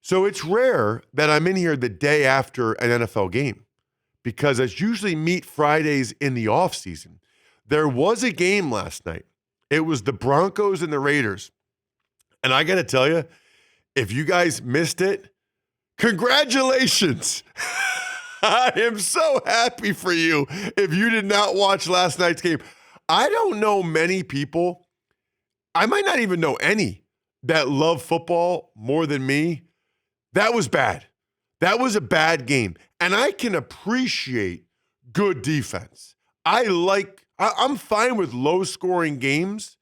So it's rare that I'm in here the day after an NFL game because it's usually meet Fridays in the offseason. There was a game last night. It was the Broncos and the Raiders. And I got to tell you, if you guys missed it, congratulations. I am so happy for you if you did not watch last night's game. I don't know many people, I might not even know any, that love football more than me. That was bad. That was a bad game. And I can appreciate good defense. I'm fine with low-scoring games,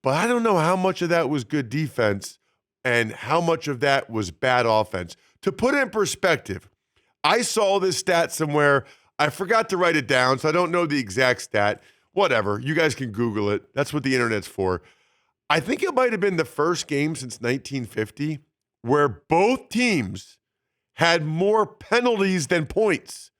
but I don't know how much of that was good defense and how much of that was bad offense. To put it in perspective, I saw this stat somewhere. I forgot to write it down, so I don't know the exact stat. Whatever. You guys can Google it. That's what the internet's for. I think it might have been the first game since 1950 where both teams had more penalties than points.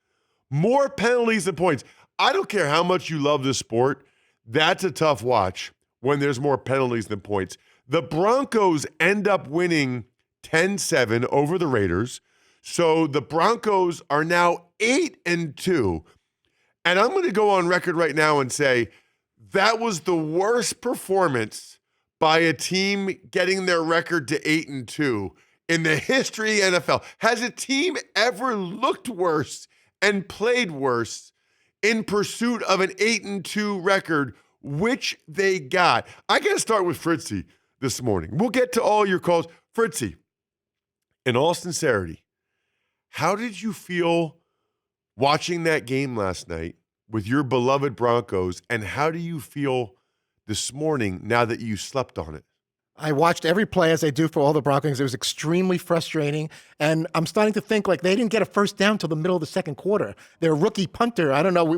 More penalties than points. I don't care how much you love this sport. That's a tough watch when there's more penalties than points. The Broncos end up winning 10-7 over the Raiders. So the Broncos are now 8-2. And I'm going to go on record right now and say that was the worst performance by a team getting their record to 8-2 in the history of the NFL. Has a team ever looked worse and played worse in pursuit of an 8-2 record, which they got? I got to start with Fritzy this morning. We'll get to all your calls. Fritzy, in all sincerity, how did you feel watching that game last night with your beloved Broncos, and how do you feel this morning now that you slept on it? I watched every play as I do for all the Broncos. It was extremely frustrating. And I'm starting to think like they didn't get a first down till the middle of the second quarter. Their rookie punter, I don't know,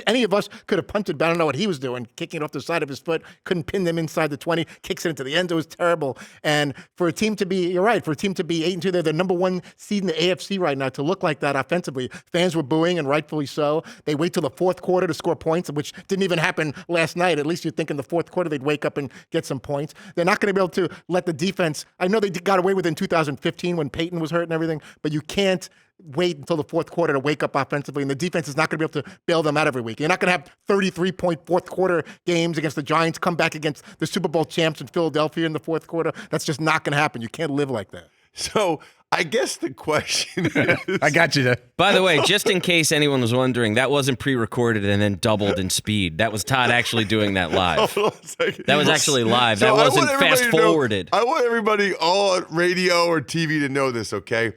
any of us could have punted, but I don't know what he was doing, kicking it off the side of his foot, couldn't pin them inside the 20, kicks it into the end. It was terrible. And for a team to be, you're right, for a team to be 8-2, they're the number one seed in the AFC right now, to look like that offensively. Fans were booing, and rightfully so. They wait till the fourth quarter to score points, which didn't even happen last night. At least you'd think in the fourth quarter they'd wake up and get some points. They're not going to be able to let the defense, I know they got away with it in 2015 when Peyton was hurt and everything, but you can't wait until the fourth quarter to wake up offensively, and the defense is not going to be able to bail them out every week. You're not going to have 33-point fourth quarter games against the Giants, come back against the Super Bowl champs in Philadelphia in the fourth quarter. That's just not going to happen. You can't live like that. So I guess the question is... I got you there. By the way, just in case anyone was wondering, that wasn't pre-recorded and then doubled in speed. That was Todd actually doing that live. Hold on a second. That was actually live. So that wasn't fast-forwarded. I want everybody all on radio or TV to know this, okay?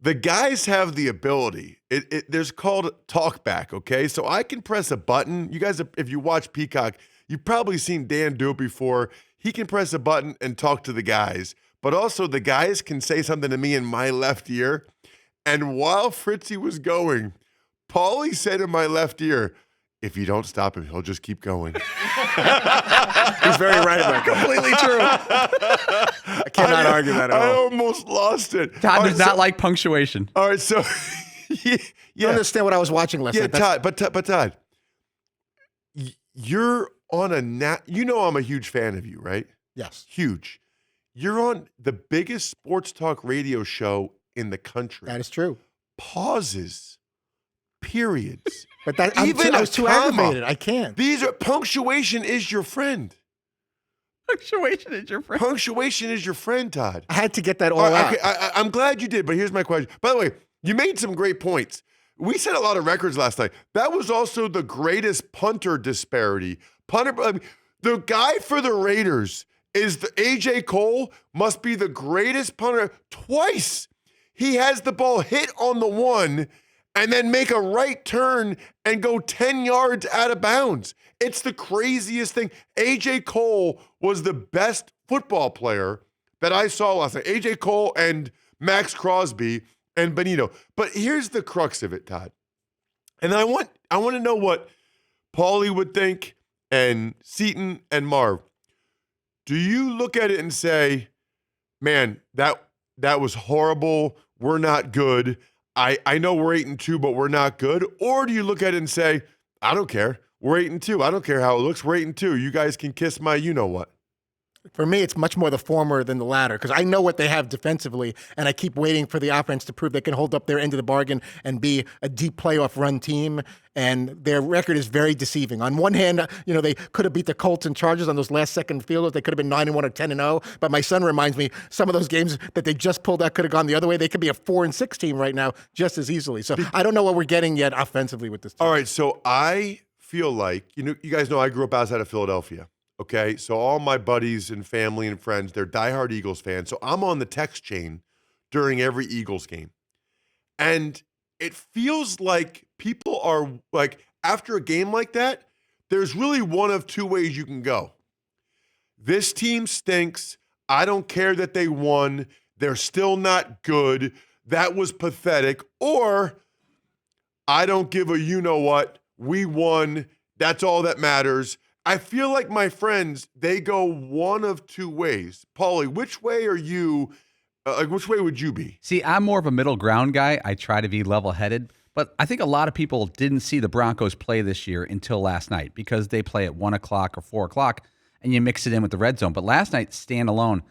The guys have the ability. There's called talkback, okay? So I can press a button. You guys, if you watch Peacock, you've probably seen Dan do it before. He can press a button and talk to the guys. But also the guys can say something to me in my left ear. And while Fritzy was going, Paulie said in my left ear, if you don't stop him, he'll just keep going. He's very right about that. Completely true. I cannot argue that at all. I almost lost it. Todd does not like punctuation. All right, so You don't understand what I was watching last night. Todd, but Todd, you're on you know I'm a huge fan of you, right? Yes. Huge. You're on the biggest sports talk radio show in the country. That is true. Pauses, periods. But that I I was too aggravated. I can't. Punctuation is your friend. Punctuation is your friend. Punctuation is your friend, Todd. I had to get that all out. Okay, I'm glad you did, but here's my question. By the way, you made some great points. We set a lot of records last night. That was also the greatest punter disparity. The guy for the Raiders is AJ Cole, must be the greatest punter twice. He has the ball hit on the one and then make a right turn and go 10 yards out of bounds. It's the craziest thing. AJ Cole was the best football player that I saw last night. AJ Cole and Max Crosby and Benito. But here's the crux of it, Todd. And I want to know what Paulie would think and Seton and Marv. Do you look at it and say, man, that was horrible. We're not good. I know we're 8-2, but we're not good. Or do you look at it and say, I don't care. We're 8-2. I don't care how it looks. We're 8-2. You guys can kiss my you-know-what. For me, it's much more the former than the latter because I know what they have defensively, and I keep waiting for the offense to prove they can hold up their end of the bargain and be a deep playoff run team. And their record is very deceiving. On one hand, they could have beat the Colts and Chargers on those last-second field goals. They could have been 9-1 or 10-0. But my son reminds me some of those games that they just pulled out could have gone the other way. They could be a 4-6 team right now just as easily. So I don't know what we're getting yet offensively with this team. All right, so I feel like you guys know I grew up outside of Philadelphia. Okay, so all my buddies and family and friends, they're diehard Eagles fans. So I'm on the text chain during every Eagles game. And it feels like people are like, after a game like that, there's really one of two ways you can go. This team stinks. I don't care that they won. They're still not good. That was pathetic. Or I don't give a you-know-what. We won. That's all that matters. I feel like my friends, they go one of two ways. Paulie, which way are you, which way would you be? See, I'm more of a middle ground guy. I try to be level-headed. But I think a lot of people didn't see the Broncos play this year until last night because they play at 1 o'clock or 4 o'clock, and you mix it in with the red zone. But last night, standalone,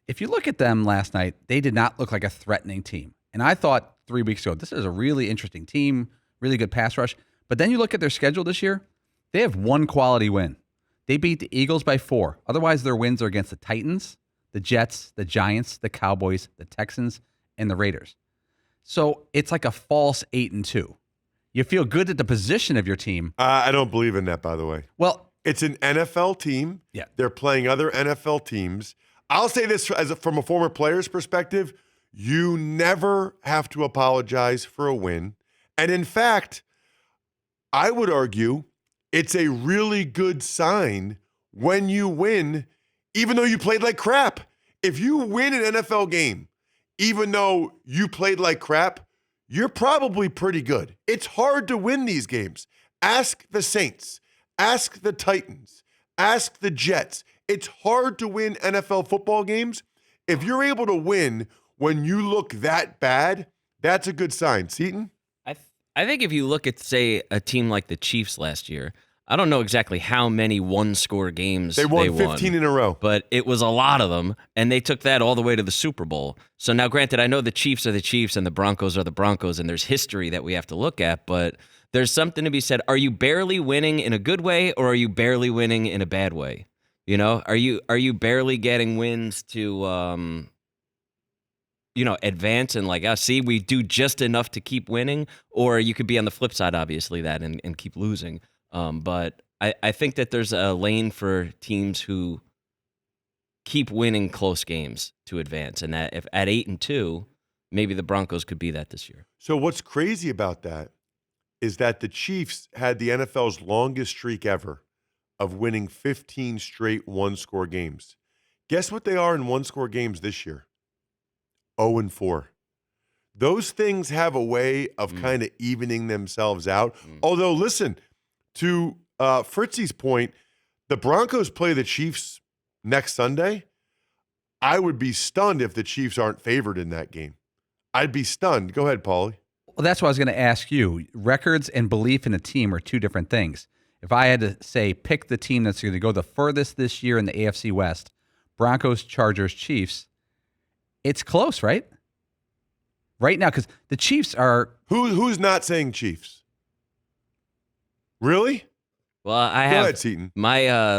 if you look at them last night, they did not look like a threatening team. And I thought 3 weeks ago, this is a really interesting team, really good pass rush. But then you look at their schedule this year, they have one quality win. They beat the Eagles by 4. Otherwise, their wins are against the Titans, the Jets, the Giants, the Cowboys, the Texans, and the Raiders. So it's like a false 8-2. You feel good at the position of your team. I don't believe in that, by the way. Well, it's an NFL team. Yeah. They're playing other NFL teams. I'll say this from a former player's perspective. You never have to apologize for a win. And in fact, I would argue it's a really good sign when you win, even though you played like crap. If you win an NFL game, even though you played like crap, you're probably pretty good. It's hard to win these games. Ask the Saints. Ask the Titans. Ask the Jets. It's hard to win NFL football games. If you're able to win when you look that bad, that's a good sign. Seton? I think if you look at, say, a team like the Chiefs last year, I don't know exactly how many one-score games they won 15 in a row. But it was a lot of them, and they took that all the way to the Super Bowl. So now, granted, I know the Chiefs are the Chiefs and the Broncos are the Broncos, and there's history that we have to look at, but there's something to be said. Are you barely winning in a good way, or are you barely winning in a bad way? Are you barely getting wins to advance and see, we do just enough to keep winning, or you could be on the flip side, obviously, that and keep losing. But I think that there's a lane for teams who keep winning close games to advance, and that if at 8-2, maybe the Broncos could be that this year. So what's crazy about that is that the Chiefs had the NFL's longest streak ever of winning 15 straight one-score games. Guess what they are in one-score games this year? 0-4. Those things have a way of kind of evening themselves out. Although, listen, to Fritzie's point, the Broncos play the Chiefs next Sunday. I would be stunned if the Chiefs aren't favored in that game. I'd be stunned. Go ahead, Paulie. Well, that's what I was going to ask you. Records and belief in a team are two different things. If I had to say pick the team that's going to go the furthest this year in the AFC West, Broncos, Chargers, Chiefs, it's close, right? Right now, because the Chiefs are... Who's not saying Chiefs? Really? Well, I Go have ahead, Seton. my I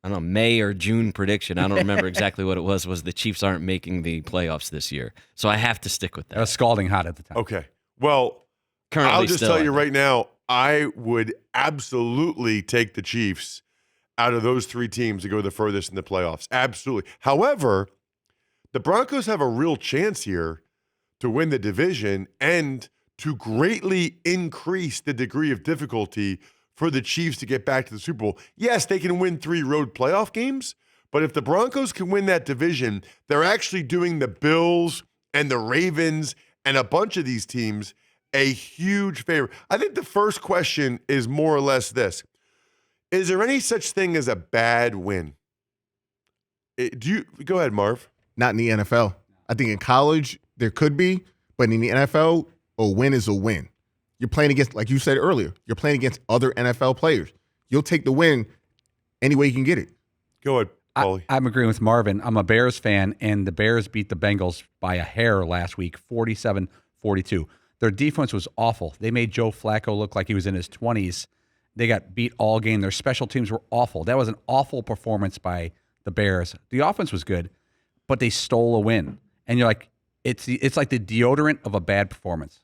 don't know, May or June prediction. I don't remember exactly what it was the Chiefs aren't making the playoffs this year. So I have to stick with that. That was scalding hot at the time. Okay. Well, Currently I'll just still, tell I you think. right now, I would absolutely take the Chiefs out of those three teams to go the furthest in the playoffs. Absolutely. However, the Broncos have a real chance here to win the division and to greatly increase the degree of difficulty for the Chiefs to get back to the Super Bowl. Yes, they can win 3 road playoff games, but if the Broncos can win that division, they're actually doing the Bills and the Ravens and a bunch of these teams a huge favor. I think the first question is more or less this. Is there any such thing as a bad win? Go ahead, Marv. Not in the NFL. I think in college there could be, but in the NFL, a win is a win. You're playing against, like you said earlier, you're playing against other NFL players. You'll take the win any way you can get it. Go ahead. Paulie? I'm agreeing with Marvin. I'm a Bears fan, and the Bears beat the Bengals by a hair last week, 47-42. Their defense was awful. They made Joe Flacco look like he was in his 20s. They got beat all game. Their special teams were awful. That was an awful performance by the Bears. The offense was good, but they stole a win. And you're like, it's like the deodorant of a bad performance.